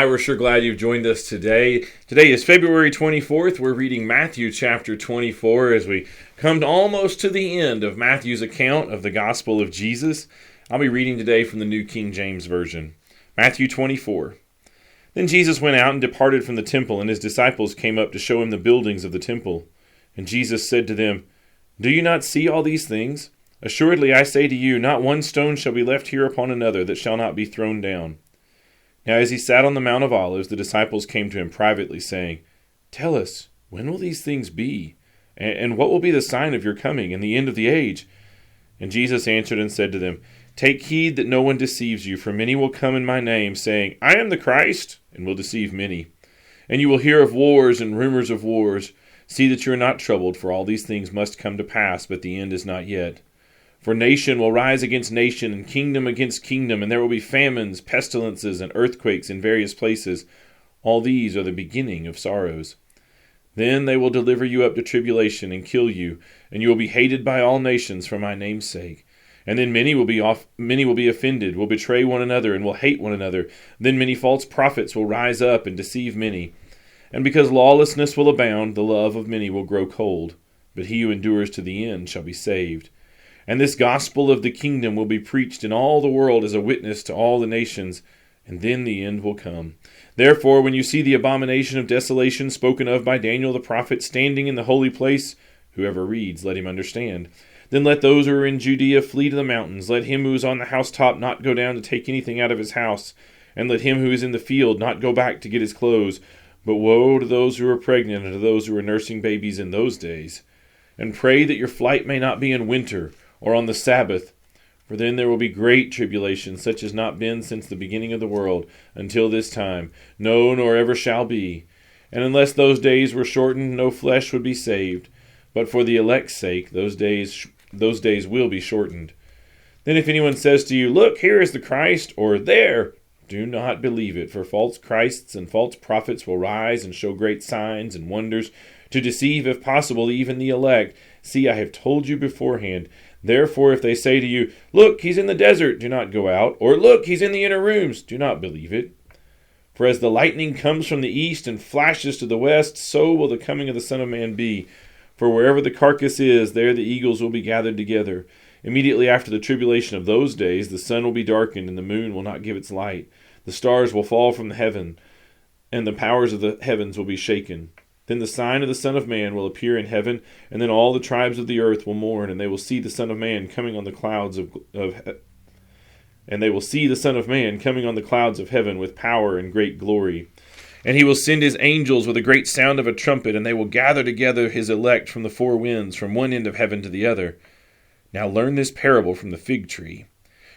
Hi, we're sure glad you've joined us today. Today is February 24th. We're reading Matthew chapter 24 as we come almost to the end of Matthew's account of the gospel of Jesus. I'll be reading today from the New King James Version. Matthew 24. Then Jesus went out and departed from the temple, and his disciples came up to show him the buildings of the temple. And Jesus said to them, "Do you not see all these things? Assuredly I say to you, not one stone shall be left here upon another that shall not be thrown down." Now as he sat on the Mount of Olives, the disciples came to him privately, saying, "Tell us, when will these things be? And what will be the sign of your coming and the end of the age?" And Jesus answered and said to them, "Take heed that no one deceives you, for many will come in my name, saying, 'I am the Christ,' and will deceive many. And you will hear of wars and rumors of wars. See that you are not troubled, for all these things must come to pass, but the end is not yet. For nation will rise against nation, and kingdom against kingdom, and there will be famines, pestilences, and earthquakes in various places. All these are the beginning of sorrows. Then they will deliver you up to tribulation and kill you, and you will be hated by all nations for my name's sake. And then many will be offended, will betray one another, and will hate one another. Then many false prophets will rise up and deceive many. And because lawlessness will abound, the love of many will grow cold. But he who endures to the end shall be saved. And this gospel of the kingdom will be preached in all the world as a witness to all the nations, and then the end will come. Therefore, when you see the abomination of desolation spoken of by Daniel the prophet standing in the holy place, whoever reads, let him understand. Then let those who are in Judea flee to the mountains. Let him who is on the housetop not go down to take anything out of his house. And let him who is in the field not go back to get his clothes. But woe to those who are pregnant and to those who are nursing babies in those days. And pray that your flight may not be in winter, or on the Sabbath, for then there will be great tribulation, such as not been since the beginning of the world, until this time, no, nor ever shall be. And unless those days were shortened, no flesh would be saved. But for the elect's sake, those days will be shortened. Then if anyone says to you, 'Look, here is the Christ,' or 'There,' do not believe it, for false Christs and false prophets will rise and show great signs and wonders, to deceive, if possible, even the elect. See, I have told you beforehand. Therefore, if they say to you, 'Look, he's in the desert,' do not go out, or 'Look, he's in the inner rooms,' do not believe it. For as the lightning comes from the east and flashes to the west, so will the coming of the Son of Man be. For wherever the carcass is, there the eagles will be gathered together. Immediately after the tribulation of those days, the sun will be darkened, and the moon will not give its light. The stars will fall from the heaven, and the powers of the heavens will be shaken. Then the sign of the Son of Man will appear in heaven, and then all the tribes of the earth will mourn, and they will see the Son of Man coming on the clouds of heaven with power and great glory. And he will send his angels with a great sound of a trumpet, and they will gather together his elect from the four winds, from one end of heaven to the other. Now learn this parable from the fig tree.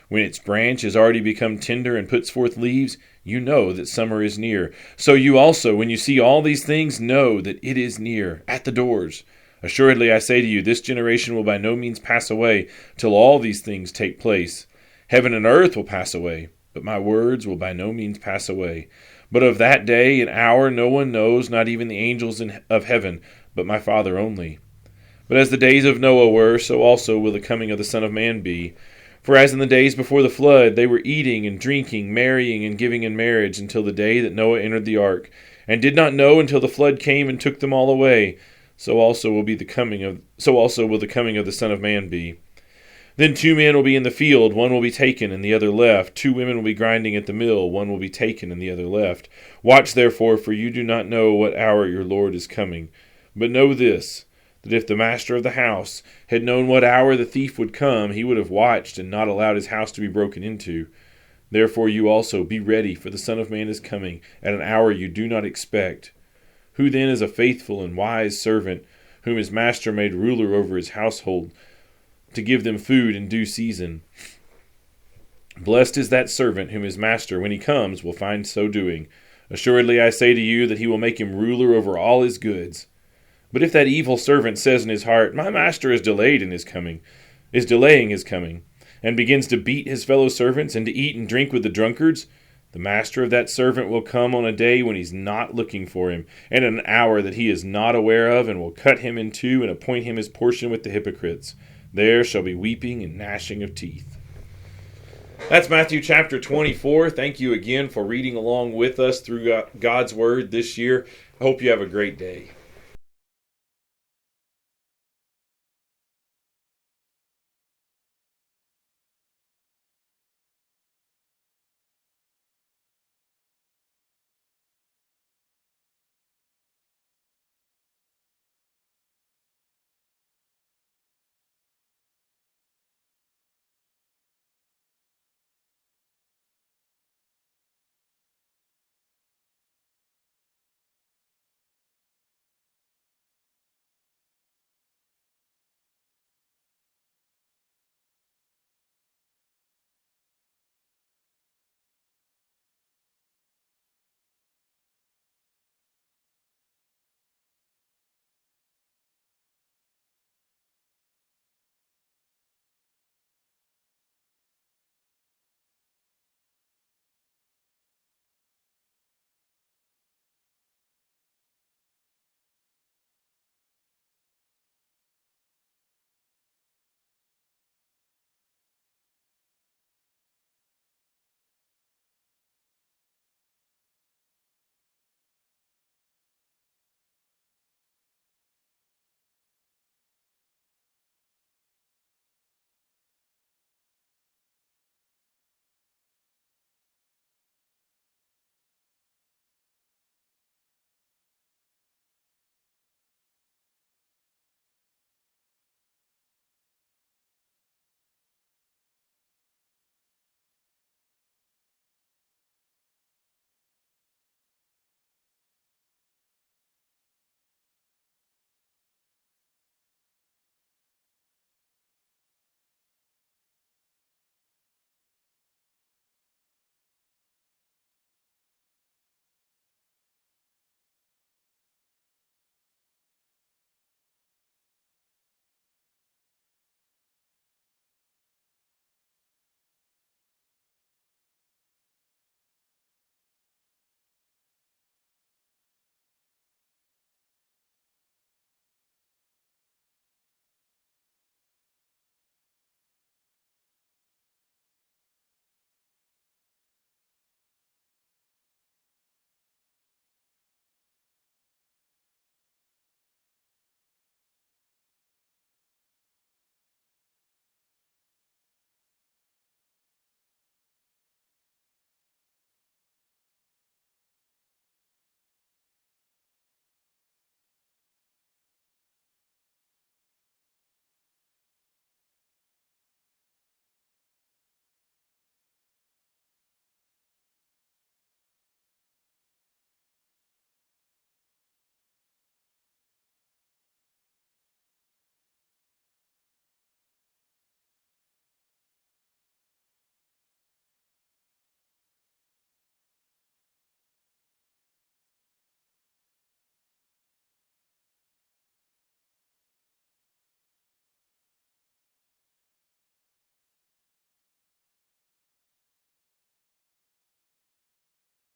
When its branch has already become tender and puts forth leaves, you know that summer is near. So you also, when you see all these things, know that it is near, at the doors. Assuredly I say to you, this generation will by no means pass away till all these things take place. Heaven and earth will pass away, but my words will by no means pass away. But of that day and hour no one knows, not even the angels of heaven, but my Father only. But as the days of Noah were, so also will the coming of the Son of Man be. For as in the days before the flood, they were eating and drinking, marrying and giving in marriage, until the day that Noah entered the ark, and did not know until the flood came and took them all away. So also will the coming of the Son of Man be. Then 2 men will be in the field, one will be taken and the other left. 2 women will be grinding at the mill, one will be taken and the other left. Watch therefore, for you do not know what hour your Lord is coming. But know this, that if the master of the house had known what hour the thief would come, he would have watched and not allowed his house to be broken into. Therefore you also be ready, for the Son of Man is coming at an hour you do not expect. Who then is a faithful and wise servant, whom his master made ruler over his household, to give them food in due season? Blessed is that servant whom his master, when he comes, will find so doing. Assuredly I say to you that he will make him ruler over all his goods. But if that evil servant says in his heart, 'My master is delaying his coming,' and begins to beat his fellow servants and to eat and drink with the drunkards, the master of that servant will come on a day when he's not looking for him, and at an hour that he is not aware of, and will cut him in two and appoint him his portion with the hypocrites. There shall be weeping and gnashing of teeth." That's Matthew chapter 24. Thank you again for reading along with us through God's Word this year. I hope you have a great day.